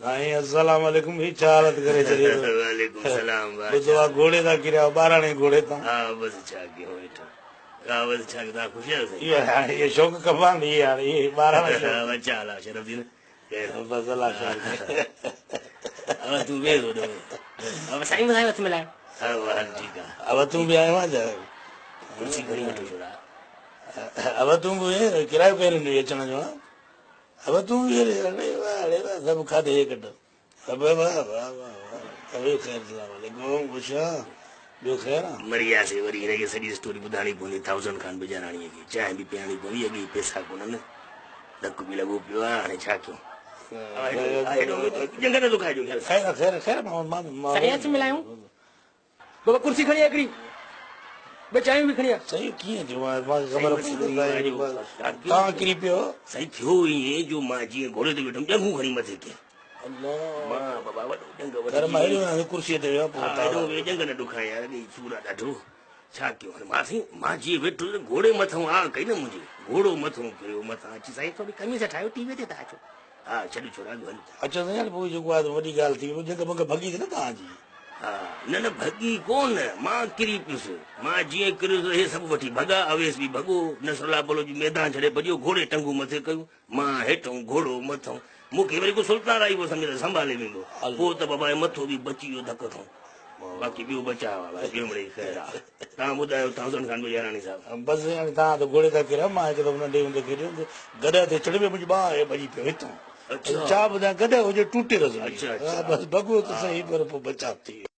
साईं अस्सलाम वालेकुम ही चालत करे चली वालेकुम सलाम बुधवा घोड़े दा किरा बाराणे घोड़े ता हाँ बस छा के हो बेटा हाँ बस छा के ता खुश है ये शौक कबान यार ये बाराणे शौक बच्चा आला शरफ दिन बस अल्लाह खैर अब तू भी हो दो अब साईं बताए मत मिला हाँ वाह ठीक है अब तुम भी आए वहां जा कुर्सी घड़ी मत छोड़ा अब तुम भी किराए पे नहीं अचण जो अब तुम भी अरे वाह सब खाते ये कट अब वाह वाह वाह वाह अबे खैर सलाम वालेकुम खुशा जो खैर मरिया से वरी हिन खे सॼी स्टोरी ॿुधाइणी पवंदी 1000 खान बेचाराणीअ खे चांहि बि पीआरणी पवंदी अॻे पैसा कोन्हनि धकु बि लॻो पियो आहे हाणे छा कयूं जंग न थो खाइजो खैर खैर खैर साईं मिलायूं बाबा कुर्सी खणी हिकिड़ी ॿ चांहियूं बि खणी आ सही कीअं थियो मां ख़बर तव्हां किरी पियो साईं थियो ईअं जो मां जीअं घोड़े ते वेठुमि ॼंगूं खणी मथे कयईं मां बाबा वॾो ॼंग घर मां हेॾो कुर्सीअ ते वियो ॼंग न ॾुखां यार सूर आहे ॾाढो छा कयूं हाणे मां साईं मां जीअं वेठुसि घोड़े मथां आ कई न मुंहिंजी घोड़ो मथां किरियो मथां अची साईं थोरी कमीज़ ठाहियो टीवीअ ते था अचो हा छॾ छोड़ा हल अच्छा साईं पोइ जेको आहे वॾी ॻाल्हि थी जंग बंग भॻी थी न तव्हांजी हा न न भॻी कोन मां किरी पियुसि मां जीअं किरियुसि हे सभु वठी भॻा अवेस बि भॻो नसरला बलो जी मैदान छॾे भॼियो घोड़े टंगू मथे कयूं मां हेठूं घोड़ो मथां मूंखे वरी को सुल्तान आई पोइ सम्झ संभाले वेंदो पोइ त बाबा मथो बि बची वियो धक खां बाक़ी ॿियो बचाव आहे ॿियो मिड़ई ख़ैर आहे तव्हां ॿुधायो 1000 खान गुजाराणी साहिबु बसि हाणे तव्हां त घोड़े था किरिया मां हिकु दफ़ो नंढे हूंदे किरियो गॾ ते चढ़ी वियो मुंहिंजी ॿाह भॼी पियो हितां छा ॿुधायां गॾ हुजे टूटे रहियो बसि भॻो त सही पर पोइ बचाव थी वियो